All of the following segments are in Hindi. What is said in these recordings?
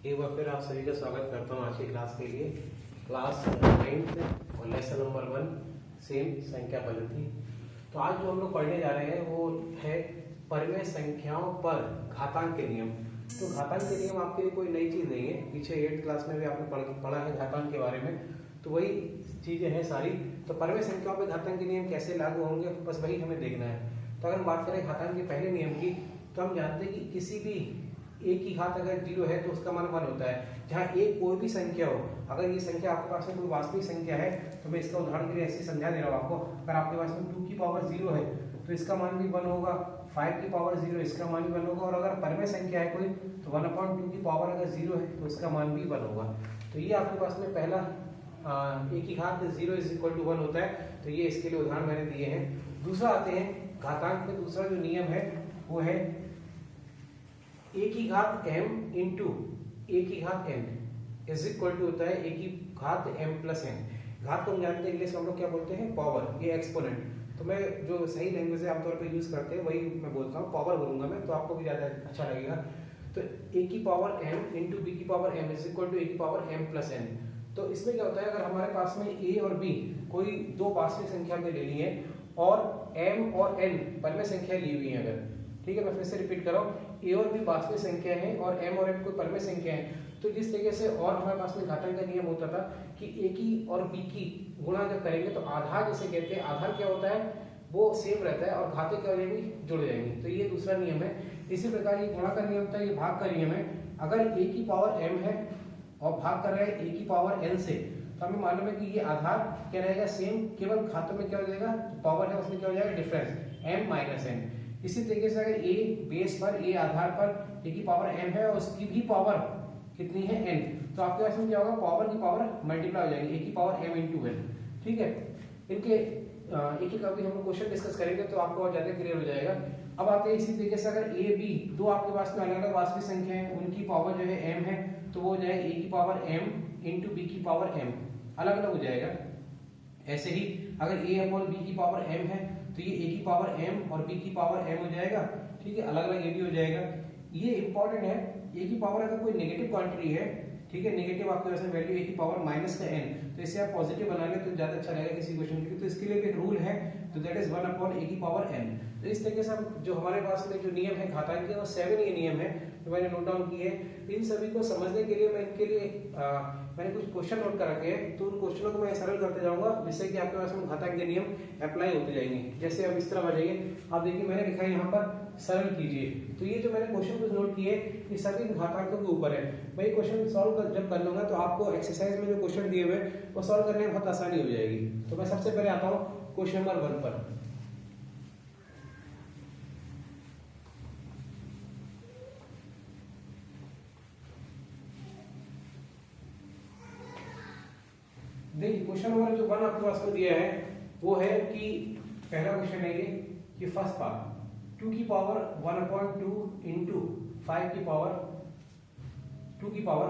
एक बार फिर आप सभी का स्वागत करता हूँ आज की क्लास के लिए। क्लास 9th और लेसन नंबर 1 सेम संख्या पद्धति। तो आज जो हम लोग पढ़ने जा रहे हैं वो है परिमेय संख्याओं पर घातांक के नियम। तो घातांक के नियम आपके लिए कोई नई चीज़ नहीं है, पीछे 8th क्लास में भी आपने पढ़ा है घातांक के बारे में, तो वही चीज़ें हैं सारी। तो परिमेय संख्याओं पर घातांक के नियम कैसे लागू होंगे बस वही हमें देखना है। तो अगर हम बात करें घातांक के पहले नियम की, तो हम जानते हैं कि किसी भी एक की घात अगर 0 है तो उसका मान 1 होता है। जहाँ एक कोई भी संख्या हो, अगर ये संख्या आपके पास में कोई वास्तविक संख्या है, तो मैं इसका उदाहरण के लिए ऐसे समझा दे रहा हूँ आपको। अगर आपके पास में 2 की पावर 0 है तो इसका मान भी 1 होगा, 5 की पावर 0 इसका मान भी 1 होगा, और अगर परिमेय संख्या है कोई तो 1/2 की पावर अगर 0 है तो उसका मान भी 1 होगा। तो ये आपके पास में पहला एक की घात 0 = 1 होता है। तो ये इसके लिए उदाहरण मैंने दिए हैं। दूसरा आते हैं घातांक में, दूसरा जो नियम है वो है a की घात m इंटू a की घात n इज इक्वल टू होता है a की घात m प्लस n। घात को हम जानते हैं इंग्लिश में हम लोग क्या बोलते हैं, पावर, ये एक्सपोनेंट। तो मैं जो सही लैंग्वेज है आमतौर पे यूज करते हैं वही मैं बोलता हूँ, पावर बोलूंगा मैं, तो आपको भी ज्यादा अच्छा लगेगा। तो a की पावर m इंटू b की power m is equal to a की पावर m प्लस n। तो इसमें क्या होता है, अगर हमारे पास में a और b कोई दो वास्तविक संख्या में ले ली है और m और n परिमेय संख्या ली हुई है, अगर ठीक है, मैं फिर से रिपीट कर रहा हूँ, a और b वास्तविक संख्या है और m और n कोई परिमेय संख्या है। तो जिस तरीके से और हमारे पास में घातांक का नियम होता था कि a की और b की गुणा जब करेंगे तो आधार जिसे कहते हैं, आधार क्या होता है वो सेम रहता है और घाते क्या हो जाएंगी, जुड़ जाएंगी। तो ये दूसरा नियम है। इसी प्रकार ये गुणा का नियम था, ये भाग का नियम है। अगर a की पावर m है और भाग कर रहे हैं a की पावर n से, तो हमें मालूम है कि ये आधार क्या रहेगा, सेम, केवल घातों में क्या हो जाएगा, पावर है उसमें क्या हो जाएगा, डिफरेंस, m माइनस n। इसी तरीके से अगर a बेस पर, a आधार पर a की पावर m है और उसकी भी पावर कितनी है, n, तो आपके पास में क्या होगा, पावर की पावर मल्टीप्लाई हो जाएगी, a की पावर m इंटू n। ठीक है, इनके एक एक अभी हम लोग क्वेश्चन डिस्कस करेंगे तो आपको और ज्यादा क्लियर हो जाएगा। अब आते हैं इसी तरीके से, अगर a b दो आपके पास में अलग अलग वास्तविक संख्या है, उनकी पावर जो है m है, तो वो हो जाएगा a की पावर m इंटू b की पावर m, अलग अलग हो जाएगा। ऐसे ही अगर a अपॉन b की पावर m है तो ये a की पावर m और b की पावर m हो जाएगा। ठीक है, अलग अलग ये भी हो जाएगा। ये इंपॉर्टेंट है, a की पावर अगर कोई नेगेटिव क्वांटिटी है, ठीक है, नेगेटिव आपके पास में वैल्यू a की पावर माइनस का n, तो इसे आप पॉजिटिव बना लें तो ज्यादा अच्छा रहेगा किसी क्वेश्चन के लिए। तो इसके लिए एक रूल है, तो दैट इज 1/a की पावर n। तो इस तरीके से हम जो हमारे पास में जो नियम है घातांक के, वो 7 ये नियम है जो मैंने नोट डाउन किए। इन सभी को समझने के लिए मैं इनके लिए मैंने कुछ क्वेश्चन नोट कर रखे हैं, तो उन क्वेश्चनों को मैं सरल करते जाऊंगा जिससे कि आपके पास में घातांक के नियम अप्लाई होते जाएंगे। जैसे अब इस तरह आ जाइए, आप देखिए मैंने लिखा है यहाँ पर सरल कीजिए। तो ये जो मैंने क्वेश्चन कुछ नोट किए ये सभी घातांकों के ऊपर है। मैं ये क्वेश्चन सॉल्व जब कर लूंगा तो आपको एक्सरसाइज में जो क्वेश्चन दिए हुए वो सॉल्व करने में बहुत आसानी हो जाएगी। तो मैं सबसे पहले आता हूँ क्वेश्चन नंबर 1 पर। देखिए क्वेश्चन नंबर जो 1 आपके पास में दिया है वो है कि पहला क्वेश्चन है ये कि फर्स्ट पार्ट 2 की पावर 1/2 इंटू 5 की पावर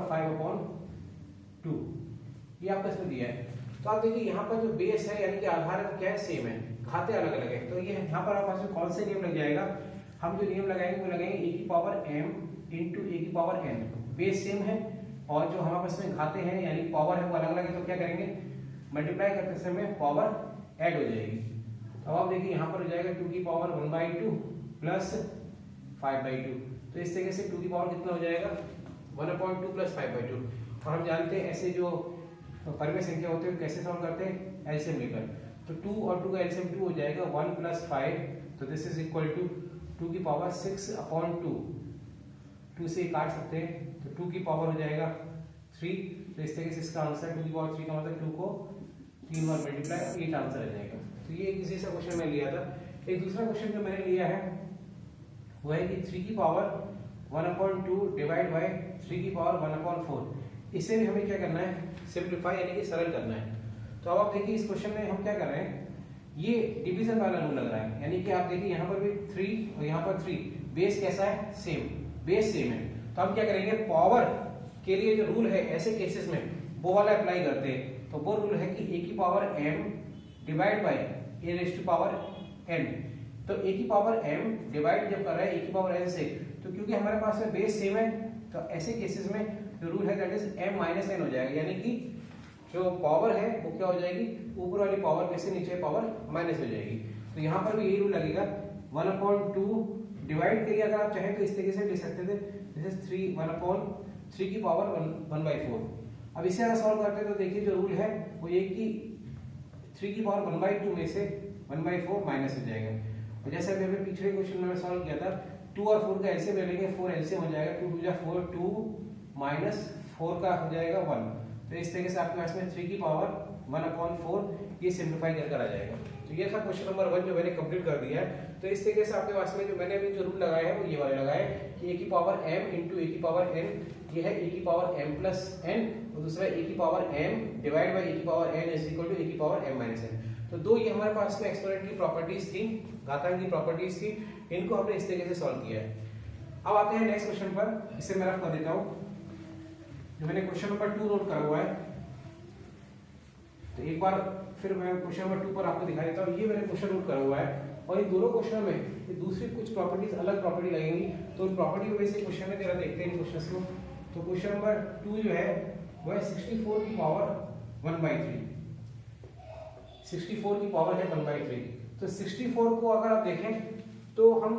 5/2, ये आपको इसमें दिया है। तो आप देखिए यहाँ पर जो बेस है यानी कि आधार है वो क्या है, सेम है, घाते अलग अलग है। तो ये यहाँ पर आपके पास में कौन से नियम लग जाएगा, हम जो नियम लगाएंगे वो लगाएंगे a की पावर m इंटू a की पावर n। बेस सेम है और जो हमारे पास में घाते हैं यानी पावर है वो अलग अलग है, तो क्या करेंगे, मल्टीप्लाई करते समय पावर ऐड हो जाएगी। अब आप देखिए यहाँ पर हो जाएगा 2 की पावर 1/2 प्लस 5/2। तो इस तरीके से 2 की पावर कितना हो जाएगा, 1/2 प्लस 5/2। और हम जानते हैं ऐसे जो परिमेय संख्या होते हैं कैसे सॉल्व करते हैं, एलसीएम लेकर। तो 2 और 2 का एलसीएम 2 हो जाएगा, 1 प्लस 5, तो दिस इज इक्वल टू 2 की पावर 6/2। 2 से काट सकते हैं तो 2 की पावर हो जाएगा 3। तो इस तरीके से इसका आंसर 2 की पावर 3 का मतलब 2 को 3 बार मल्टीप्लाई 8 आंसर आ जाएगा। तो ये किसी से क्वेश्चन मैं लिया था। एक दूसरा क्वेश्चन जो मैंने लिया है वो है कि 3 की पावर 1/2 डिवाइड बाय 3 की पावर 1/4। इसे भी हमें क्या करना है, सिंप्लीफाई यानी कि सरल करना है। तो अब आप देखिए इस क्वेश्चन में हम क्या कर रहे हैं, ये डिवीजन वाला रूल लग रहा है, यानी कि आप देखिए यहाँ पर भी 3 और यहाँ पर 3, बेस कैसा है, सेम, बेस सेम है। तो हम क्या करेंगे, पावर के लिए जो रूल है ऐसे केसेस में वो वाला अप्लाई करते हैं। तो वो रूल है कि a की power m divide by a raise to power n। तो a की पावर m डिवाइड जब कर रहा है a की पावर n से, तो क्योंकि हमारे पास में बेस सेम है तो ऐसे केसेस में जो रूल है that is m minus n हो जाएगा, यानी कि जो पावर है वो क्या हो जाएगी, ऊपर वाली पावर में से नीचे पावर माइनस हो जाएगी। तो यहाँ पर भी यही रूल लगेगा, 1/2 डिवाइड करिए, अगर आप चाहें तो इस तरीके से लिख सकते थे, दिस इज 1/3 की पावर 1/4। अब इसे अगर सॉल्व करते हैं तो देखिए जो रूल है वो ये कि 3 की पावर 1/2 में से 1/4 माइनस हो जाएगा। और जैसे अभी हमने पिछले क्वेश्चन में सॉल्व किया था, 2 और 4 का एलसीएम ले लेंगे, 4 एलसीएम हो जाएगा, 2 2 4 2 माइनस 4 का हो जाएगा 1। तो इस तरीके से आपके पास में 3 की पावर 1/4 ये सिंप्लीफाई कर आ जाएगा। तो ये था क्वेश्चन नंबर 1 जो मैंने कंप्लीट कर दिया है। तो इस तरीके से आपके पास में जो मैंने अभी जो रूल लगाया है वो ये वाले लगाए कि a की पावर m इंटू a की पावर n, ये है a की पावर m प्लस n, और दूसरा a की power m divide by a की power n is equal to a की पावर m माइनस n। तो दो ये हमारे पास में एक्सपोनेंट की प्रॉपर्टीज थी, घातांक की प्रॉपर्टीज थी, इनको हमने इस तरीके से सॉल्व किया है। अब आते हैं नेक्स्ट क्वेश्चन पर, इसे मैं रफ कर देता हूँ। जो मैंने क्वेश्चन नंबर 2 नोट करा हुआ है, तो एक बार फिर मैं क्वेश्चन नंबर 2 पर आपको दिखा देता हूँ। ये मैंने क्वेश्चन नोट करा हुआ है, और इन दोनों क्वेश्चन में ये दूसरी कुछ प्रॉपर्टीज अलग प्रॉपर्टी लगेंगी, तो उन प्रॉपर्टी की वजह से क्वेश्चन में जरा देखते हैं क्वेश्चंस को। तो क्वेश्चन नंबर 2 जो है वो है 64 की पावर 1/3, 64 की पावर है 1/3। तो 64 को अगर आप देखें तो हम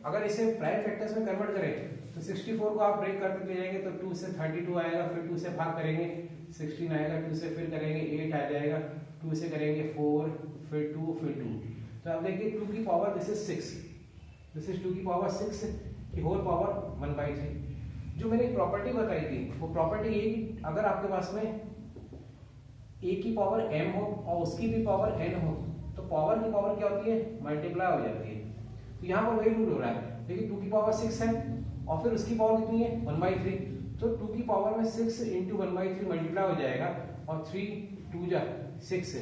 अगर इसे प्राइम फैक्टर्स में कन्वर्ट करें तो 64 को आप ब्रेक करते ले जाएंगे तो 2 से 32 आएगा, फिर 2 से भाग करेंगे 16 आएगा, 2 से फिर करेंगे 8 आ जाएगा, 2 से करेंगे 4, फिर 2, फिर 2। तो अब देखिए 2 की power this is 6, this is 2 की पावर 6 की होल पावर 1/3। जो मैंने प्रॉपर्टी बताई थी वो प्रॉपर्टी ये कि अगर आपके पास में a की पावर m हो और उसकी भी पावर n हो तो पावर की पावर क्या होती है, मल्टीप्लाई हो जाती है। तो यहाँ पर वही रूल हो रहा है, देखिए 2 की पावर 6 है और फिर उसकी पावर कितनी है 1/3, तो 2 की पावर में 6 इंटू 1/3 मल्टीप्लाई हो जाएगा, और 3 2 जा 6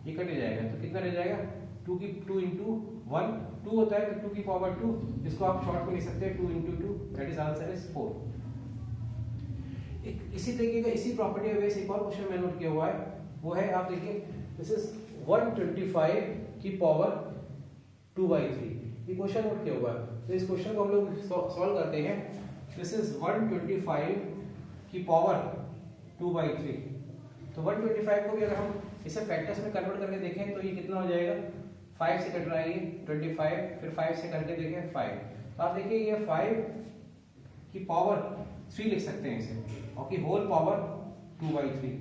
ये कट जाएगा, तो कितना रह जाएगा 2 इंटू 1 2 होता है, तो 2 की पावर 2, जिसको आप शॉर्ट में लिख सकते हैं 2 into 2, that is answer is 4। इसी तरीके का इसी प्रॉपर्टी का बेस एक और क्वेश्चन मैंने नोट किया हुआ है, वो है आप देखिए दिस इज 125 की पावर 2/3, ये क्वेश्चन नोट किया हुआ है। तो इस क्वेश्चन को हम लोग सॉल्व करते हैं। दिस इज 125 की पावर 2/3। तो 125 को भी अगर हम इसे फैक्टर्स में कन्वर्ट करके देखें तो ये कितना हो जाएगा, 5 से कट रहा है ये 25, फिर 5 से करके देखें 5, तो आप देखिए ये 5 की पावर 3 लिख सकते हैं इसे, और की होल पावर 2/3।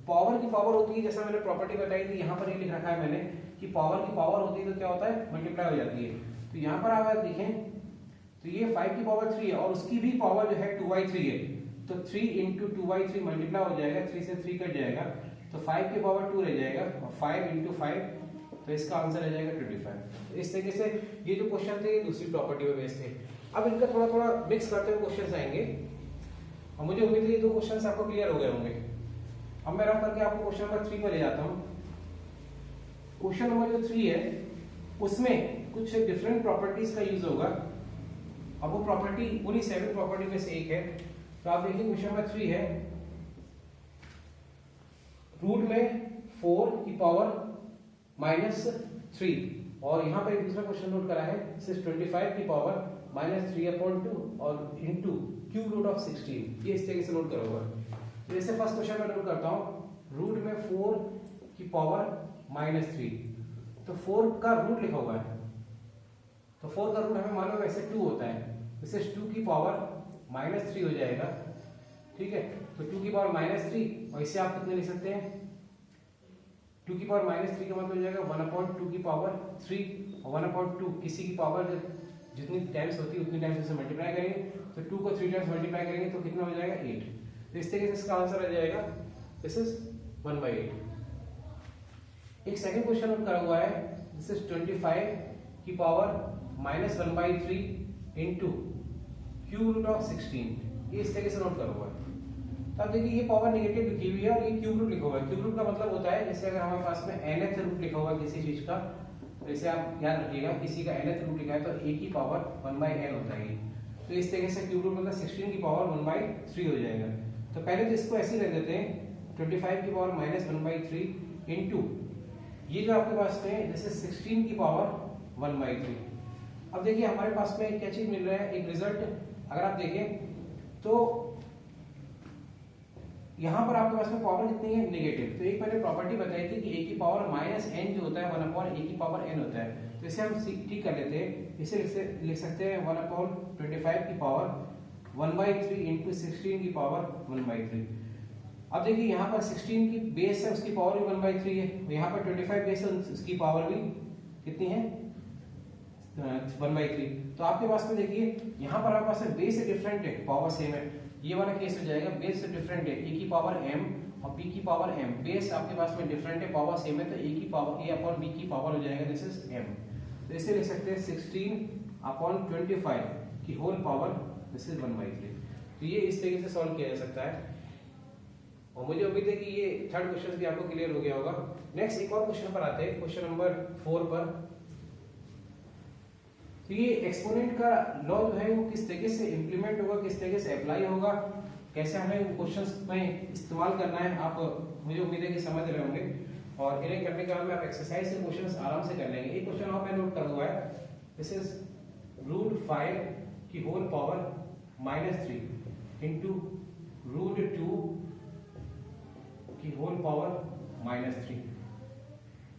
पावर की पावर होती है, जैसा मैंने प्रॉपर्टी बताई थी, यहाँ पर ये लिख रखा है मैंने कि पावर की पावर होती है तो क्या होता है, मल्टीप्लाई हो जाती है। तो यहाँ पर अगर देखें तो ये 5 की पावर 3 है और उसकी भी पावर जो है 2/3 है, तो 3 इंटू 2/3 मल्टीप्लाई हो जाएगा, 3 से 3 कट जाएगा, तो 5 की पावर 2 रह जाएगा, और 5 इंटू 5, तो इसका आंसर रह जाएगा 25। तो इस तरीके से ये जो क्वेश्चन थे ये दूसरी प्रॉपर्टी में बेस्ड थे। अब इनका थोड़ा थोड़ा मिक्स करते हुए क्वेश्चन आएंगे, और मुझे उम्मीद है ये दो क्वेश्चन आपको क्लियर हो गए होंगे। अब मैं रफ करके आपको क्वेश्चन नंबर 3 पर ले जाता हूँ। क्वेश्चन नंबर जो 3 है उसमें कुछ डिफरेंट प्रॉपर्टीज का यूज होगा, अब वो प्रॉपर्टी पूरी 7 प्रॉपर्टी में से एक है। तो आप देखिए क्वेश्चन नंबर 3 है, रूट में 4 की पावर -3, और यहाँ पर एक दूसरा क्वेश्चन नोट करा है, 25 की पावर -3/2 और इनटू क्यूब रूट ऑफ 16, ये इस तरीके से नोट करा हुआ है। तो जैसे फर्स्ट क्वेश्चन में नोट करता हूँ, रूट में 4 की पावर -3, तो 4 का रूट लिखा हुआ है, तो 4 का रूट हमें मालूम है वैसे 2 होता है, इसे 2 की पावर -3 हो जाएगा, ठीक है। तो 2 की पावर -3, और इसे आप कितने लिख सकते हैं, 2 की पावर -3 का मतलब हो जाएगा 1/2 की पावर 3, और 1/2 किसी की पावर जितनी टाइम्स होती है उतनी टाइम्स से मल्टीप्लाई करेंगे, तो 2 को 3 टाइम्स मल्टीप्लाई करेंगे तो कितना हो जाएगा 8। तो इस तरीके से इसका आंसर आ जाएगा दिस इज 1/8। एक सेकंड क्वेश्चन नोट करा हुआ है, दिस इज 25 की power -1/3 into cube root of 16, ये इस तरीके से नोट करा हुआ है। तो अब देखिए ये पावर नेगेटिव लिखी हुई है और ये क्यूब रूट लिखा हुआ है। क्यूब रूट का मतलब होता है जैसे अगर हमारे पास में nth रूट लिखा हुआ है किसी चीज का, तो इसे आप याद रखिएगा, किसी का nth रूट लिखा है तो a की पावर 1/n होता है। तो इस तरीके से क्यूब रूट मतलब 16 की पावर 1/3 हो जाएगा। तो पहले तो इसको ऐसे ही रख देते हैं, 25 की पावर -1/3 इंटू ये जो आपके पास में जैसे 16 की पावर 1/3। अब देखिए हमारे पास में क्या चीज मिल रहा है, एक रिजल्ट। अगर आप देखें तो यहाँ पर आपके पास में पावर कितनी है, नेगेटिव। तो एक मैंने प्रॉपर्टी बताई थी कि ए की पावर माइनस एन जो होता है 1/a की पावर n होता है। तो इसे हम ठीक कर लेते हैं, इसे लिख सकते हैं 1/25 की पावर 1/3 इंटू 16 की पावर 1/3। अब देखिए यहाँ पर 16 की बेस है, उसकी पावर भी 1/3 है, यहाँ पर 25 बेस है, उसकी पावर भी कितनी है 1/3। तो आपके पास में देखिए यहाँ पर आपके पास में बेस डिफरेंट है, पावर सेम है, ये वाला केस हो जाएगा। बेस डिफरेंट है, ए की पावर m और b की पावर m, बेस आपके पास में डिफरेंट है, पावर सेम है, तो a की पावर a अपॉन b की पावर हो जाएगा दिस इज m। तो इसे लिख सकते हैं 16/25 की होल पावर दिस इज 1/3। तो ये इस तरीके से सॉल्व किया जा सकता है और मुझे उम्मीद है कि ये थर्ड क्वेश्चन भी आपको क्लियर हो गया होगा। नेक्स्ट एक और क्वेश्चन पर आते हैं, क्वेश्चन नंबर 4 पर। तो ये एक्सपोनेंट का लॉ जो है वो किस तरीके से इंप्लीमेंट होगा, किस तरीके से अप्लाई होगा, कैसे हमें क्वेश्चंस में इस्तेमाल करना है, आप मुझे उम्मीद है कि समझ रहे होंगे। और इन्हें करने के बाद में आप एक्सरसाइज से क्वेश्चंस आराम से कर लेंगे। एक क्वेश्चन और मैं नोट कर हुआ है, दिस इज √5 की होल पावर -3 इंटू √2 की whole power -3।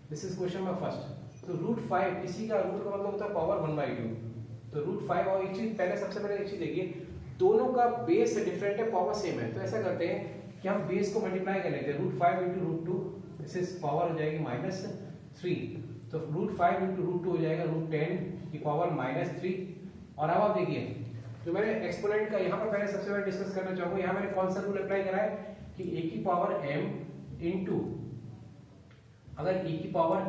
This is question number first. तो √5 किसी का रूट का मतलब होता है पावर 1/2। तो √5 और एक चीज पहले सबसे पहले एक चीज देखिए, दोनों का बेस डिफरेंट है, पावर सेम है। तो ऐसा करते हैं कि हम बेस को मल्टीप्लाई कर लेते हैं, √5 इंटू √2, दिस इज पावर हो जाएगी -3। तो √5 इंटू √2 हो जाएगा √10 की पावर -3। और अब आप देखिए जो मैंने एक्सपोनेंट का यहाँ पर पहले सबसे पहले डिस्कस करना चाहूंगा, यहाँ मैंने कौन सा रूल अप्लाई करा है कि a की पावर m इंटू अगर a की पावर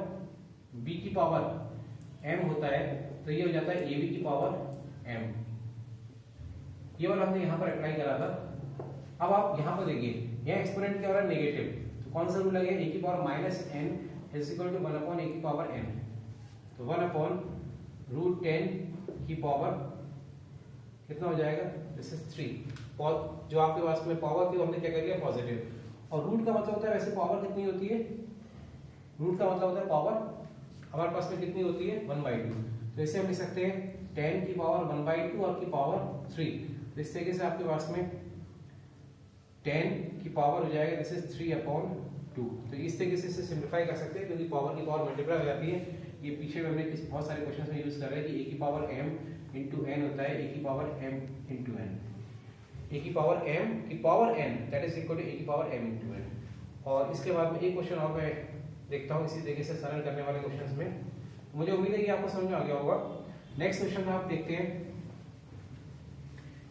b की पावर m होता है तो ये हो जाता है ab की पावर m। ये वाला हमने यहाँ पर अप्लाई करा था। अब आप यहाँ पर देखिए, यहाँ एक्सपोनेंट क्या हो रहा है, नेगेटिव। तो कौन सा रूल लगेगा, a की power -n is equal to 1/a की पावर n। तो 1/√10 की पावर कितना हो जाएगा, दिस इज 3। जो आपके पास में पावर थी हमने क्या कर लिया, पॉजिटिव। और रूट का मतलब होता है वैसे पावर कितनी होती है, रूट का मतलब होता है पावर हमारे पास में कितनी होती है 1/2। तो इसे हम लिख सकते हैं 10 की पावर 1/2 और की पावर 3। तो इस तरीके से आपके पास में 10 की पावर हो जाएगा दिस इज 3/2। तो इस तरीके से इसे सिंप्लीफाई कर सकते हैं क्योंकि पावर की पावर मल्टीप्लाई हो जाती है। ये पीछे में हमने बहुत सारे क्वेश्चन में यूज कर रहे हैं कि a की पावर m इंटू n होता है, a की power m into n, a की पावर m की power n that is equal to a की पावर m इंटू n। और इसके बाद में एक क्वेश्चन और मैं देखता हूँ इसी तरीके से सरल करने वाले क्वेश्चंस में, मुझे उम्मीद है कि आपको समझ में आ गया होगा। नेक्स्ट क्वेश्चन में आप देखते हैं,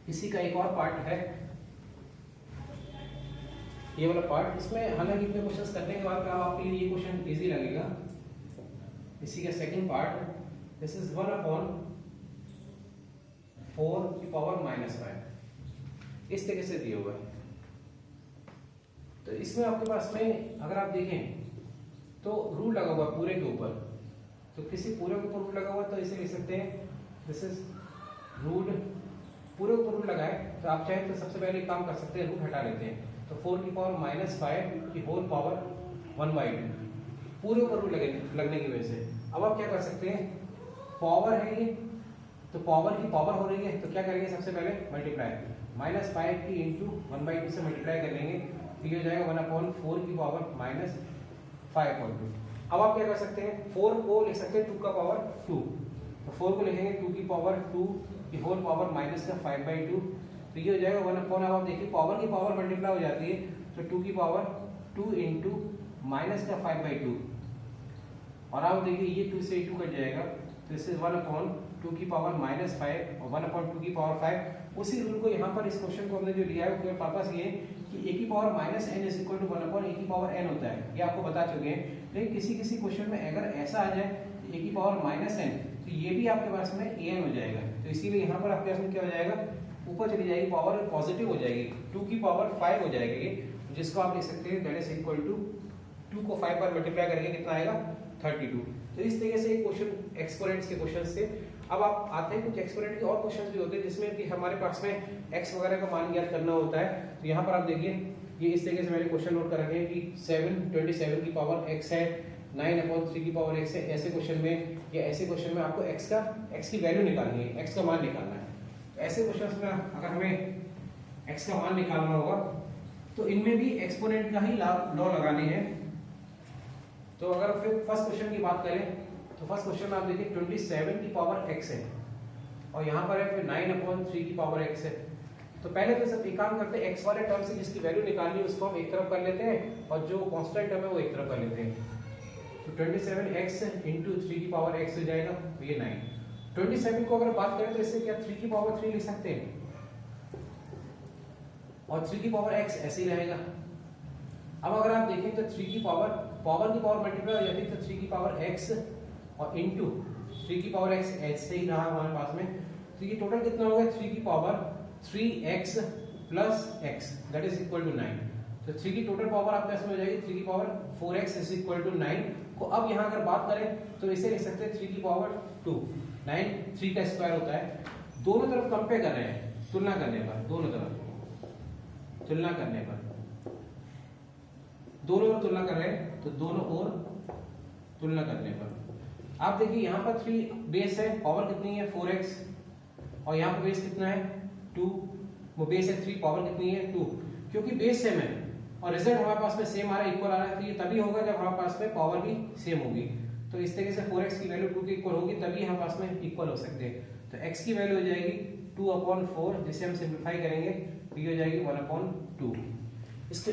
इसी का एक और पार्ट है, ये वाला पार्ट। इसमें हालांकि इतने क्वेश्चंस करने के बाद आपके लिए ये क्वेश्चन इजी लगेगा। इसी का सेकंड पार्ट, दिस इज 1/4 की पावर -5, इस तरीके से दिया हुआ है। तो इसमें आपके पास में अगर आप देखें तो रूल लगा हुआ पूरे के ऊपर, तो किसी पूरे के ऊपर रूल लगा हुआ तो इसे लिख सकते हैं दिस इज रूट, पूरे ऊपर रूल लगा है। तो आप चाहे तो सबसे पहले काम कर सकते हैं, रूट हटा लेते हैं। तो 4 की पावर -5 की होल पावर 1/2 पूरे ऊपर रूल लगने की वजह से। अब आप क्या कर सकते हैं, पावर है ये तो पावर की पावर हो रही है तो क्या करेंगे, सबसे पहले मल्टीप्लाई -5 की इंटू 1/2 से मल्टीप्लाई कर लेंगे तो ये हो जाएगा 1/4 की पावर -5/2। अब आप क्या कर सकते हैं, 4 को लिख सकते हैं 2 का पावर 2, तो 4 को लिखेंगे 2 की पावर 2 की होल पावर -5/2। तो ये हो जाएगा 1/। अब आप देखिए पावर की पावर मल्टीप्लाई हो जाती है तो 2 की पावर 2 इंटू -5/2। और आप देखिए ये 2 से 2 कट जाएगा तो इससे 1/2 की पावर -5 और 1/2 की पावर 5। उसी रूल को यहाँ पर इस क्वेश्चन को हमने जो लिया है उसका पर्पस ये कि a की power -n is equal to 1/a की पावर n होता है, ये आपको बता चुके हैं। लेकिन किसी किसी क्वेश्चन में अगर ऐसा आ जाए a की पावर -n तो ये भी आपके पास में an हो जाएगा। तो इसीलिए यहाँ पर आपके पास में क्या हो जाएगा, ऊपर चली जाएगी पावर, पॉजिटिव हो जाएगी, 2 की पावर 5 हो जाएगा ये, जिसको आप लिख सकते हैं दैट इज इक्वल टू 2 को 5 पर मल्टीप्लाई करेंगे कितना आएगा 32। तो इस तरीके से एक क्वेश्चन एक्सपोनेंट्स के क्वेश्चन से। अब आप आते हैं कुछ एक्सपोनेंट के और क्वेश्चंस भी होते हैं जिसमें कि हमारे पास में x वगैरह का मान ज्ञात करना होता है। तो यहाँ पर आप देखिए ये इस तरीके से मैंने क्वेश्चन नोट कर रखे हैं कि 27 की पावर x है, 9/3 की पावर x है। ऐसे क्वेश्चन में या ऐसे क्वेश्चन में आपको x की वैल्यू निकालनी है, x का मान निकालना है। ऐसे क्वेश्चन में अगर हमें एक्स का मान निकालना होगा, तो इनमें भी एक्सपोनेंट का ही लॉ लगाने हैं। तो अगर फिर फर्स्ट क्वेश्चन की बात करें तो फर्स्ट क्वेश्चन में आप देखिए 27 की पावर x है और यहाँ पर है फिर 9/3 की पावर x है। तो पहले तो सब एक काम करते हैं, x वाले टर्म से जिसकी वैल्यू निकालनी है उसको हम एक तरफ कर लेते हैं और जो कांस्टेंट टर्म है वो एक तरफ कर लेते हैं। तो 27x इंटू 3 की पावर x हो जाएगा, तो ये 9। 27 को अगर बात करें तो इससे क्या 3 की पावर 3 लिख सकते हैं और 3 की पावर x ऐसे ही रहेगा। अब अगर आप देखें तो 3 की पावर मल्टीप्लाई हो जाती है, तो 3 की पावर x और इंटू 3 की पावर x ऐसे ही रहा हमारे पास में। तो ये टोटल कितना होगा, 3 की power 3x plus x that is equal to 9। तो 3 की टोटल पावर आपके पास में हो जाएगी 3 की power 4x is equal to 9 को। अब यहाँ अगर बात करें तो इसे लिख सकते हैं 3 की पावर 2। 9 3 का स्क्वायर होता है। दोनों तरफ कंपेयर कर रहे हैं, तुलना करने पर, दोनों तरफ तुलना करने पर, दोनों ओर तुलना कर रहे हैं, तो दोनों ओर तुलना करने पर आप देखिए यहाँ पर 3 बेस है, पावर कितनी है 4x और यहाँ पर बेस कितना है 2, वो बेस है 3, पावर कितनी है 2। क्योंकि बेस सेम है और रिजल्ट हमारे पास में सेम आ रहा है, इक्वल आ रहा है, तो ये तभी होगा जब हमारे पास में पावर भी सेम होगी। तो इस तरीके से 4x की वैल्यू 2 के इक्वल होगी, तभी हमारे पास में इक्वल हो सकते हैं। तो x की वैल्यू हो जाएगी 2/4, जिसे हम सिंप्लीफाई करेंगे तो ये हो जाएगी 1/2। इसके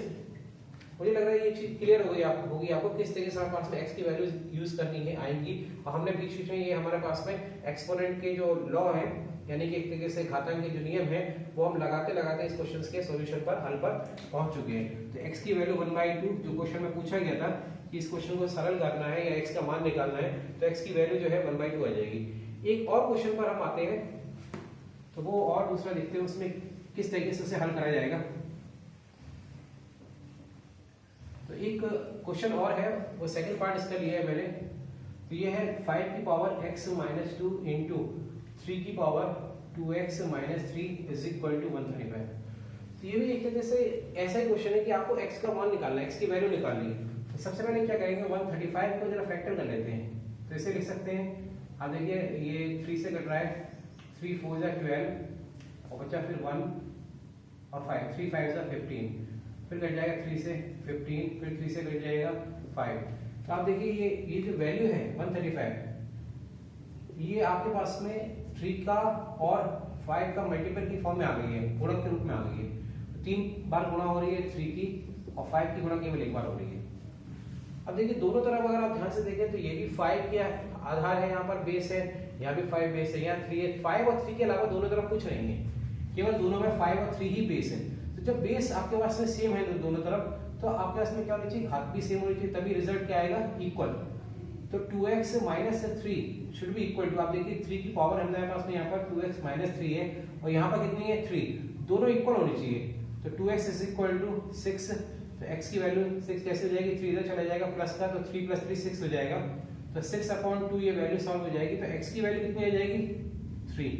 मुझे लग रहा है ये चीज क्लियर हो गई आपको किस तरीके से हमारे पास में x की वैल्यू यूज करनी है आएंगी। और हमने बीच में ये हमारे पास में एक्सपोनेंट के जो लॉ है, यानी कि एक तरीके से घातांक के जो नियम है, वो हम लगाते लगाते इस क्वेश्चंस के सॉल्यूशन पर हल पर पहुंच चुके हैं। तो x की वैल्यू 1/2 जो क्वेश्चन में पूछा गया था कि इस क्वेश्चन को सरल करना है या x का मान निकालना है, तो x की वैल्यू जो है 1/2 आ जाएगी। एक और क्वेश्चन पर हम आते हैं, तो वो और दूसरा देखते हैं उसमें किस तरीके से उसे हल कराया जाएगा। तो एक क्वेश्चन और है, वो सेकंड पार्ट इसका लिया है मैंने। तो ये है 5 की पावर x माइनस 2 इंटू 3 की power 2x minus 3 is equal to 135। तो ये भी एक तरीके से ऐसा ही क्वेश्चन है कि आपको x का मान निकालना है, x की वैल्यू निकालनी है। तो सबसे पहले क्या करेंगे, 135 को जरा फैक्टर कर लेते हैं। तो इसे लिख सकते हैं, आप देखिए ये 3 से कट रहा है, 3 4 जा 12 और बचा फिर 1 और 5, 3 5 जा 15, फिर कट जाएगा 3 से 15, फिर 3 से कट जाएगा 5। तो आप देखिए ये जो वैल्यू है 135, ये आपके पास में 3 का और 5 का मल्टीपल की फॉर्म में आ गई है, गुणक के रूप में आ गई है। तो 3 बार गुणा हो रही है 3 की और 5 की गुणा केवल एक बार हो रही है। अब देखिए दोनों तरफ अगर आप ध्यान से देखें तो ये भी 5 के आधार है, यहाँ पर बेस है, यहाँ भी 5 बेस है, यहाँ 3 है। 5 और 3 के अलावा दोनों तरफ कुछ नहीं है, केवल दोनों में 5 और 3 ही बेस है। तो जब बेस आपके पास में सेम है दोनों तरफ, तो आपके पास में क्या होनी चाहिए, घात भी सेम होनी चाहिए, तभी रिजल्ट क्या आएगा, इक्वल। तो 2x minus 3 should be equal to, आप देखिए 3 की पावर हमारे पास में यहाँ पर 2x माइनस 3 है और यहाँ पर कितनी है 3, दोनों इक्वल होनी चाहिए। तो 2x इज इक्वल टू 6। तो x की वैल्यू 6 कैसे हो जाएगी, 3 इधर चला जाएगा प्लस का, तो 3 + 3 6 हो जाएगा। तो 6/2 ये वैल्यू सॉल्व हो जाएगी। तो x की वैल्यू कितनी आ जाएगी 3।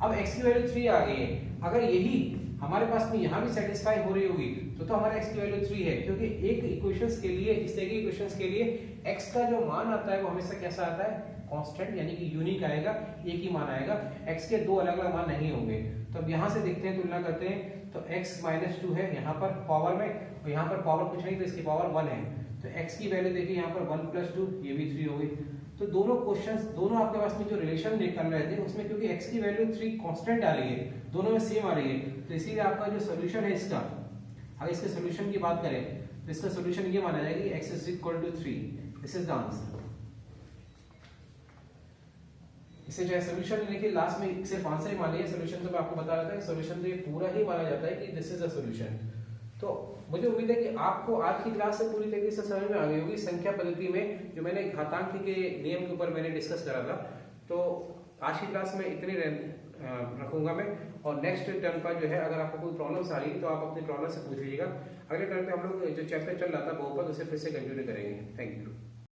अब x की वैल्यू 3 आ गई है, अगर यही हमारे पास में यहाँ भी सेटिस्फाई हो रही होगी तो हमारा x की वैल्यू 3 है, क्योंकि एक इक्वेशंस के लिए, इस तरह के इक्वेशंस के लिए x का जो मान आता है वो हमेशा कैसा आता है, कांस्टेंट, यानी कि यूनिक आएगा, एक ही मान आएगा, x के दो अलग अलग मान नहीं होंगे। तो अब यहाँ से देखते हैं, तुलना करते हैं। तो x - 2 है यहाँ पर पावर में और यहाँ पर पावर कुछ नहीं, तो इसकी पावर 1 है। तो x की वैल्यू देखिए यहाँ पर 1 + 2, ये भी 3 हो गई। तो दोनों क्वेश्चंस, दोनों आपके पास में जो रिलेशन निकल रहे थे उसमें क्योंकि x की वैल्यू 3 कांस्टेंट आ रही है, दोनों में सेम आ रही है, तो इसीलिए आपका जो सॉल्यूशन है इसका, अगर इसके सॉल्यूशन की बात करें तो इसका सॉल्यूशन ये माना जाएगा कि x = 3। This is the answer. इसे जो है सॉल्यूशन लेने के लास्ट में सिर्फ आंसर ही मान लिया, सॉल्यूशन तो मैं आपको बता रहा था, सॉल्यूशन तो ये पूरा ही माना जाता है कि दिस इज द सॉल्यूशन। तो मुझे उम्मीद है कि आपको आज की क्लास से पूरी तरीके से समझ में आ गई होगी संख्या पद्धति में, जो मैंने घातांक के नियम के ऊपर मैंने डिस्कस करा था। तो आज की क्लास में इतनी रखूंगा मैं, और नेक्स्ट टर्म पर जो है अगर आपको कोई प्रॉब्लम्स आ रही है तो आप अपनी प्रॉब्लम से पूछ लीजिएगा। अगले टर्म पे हम लोग जो चैप्टर चल रहा था बहुपद, उसे फिर से कंटिन्यू करेंगे। Thank you.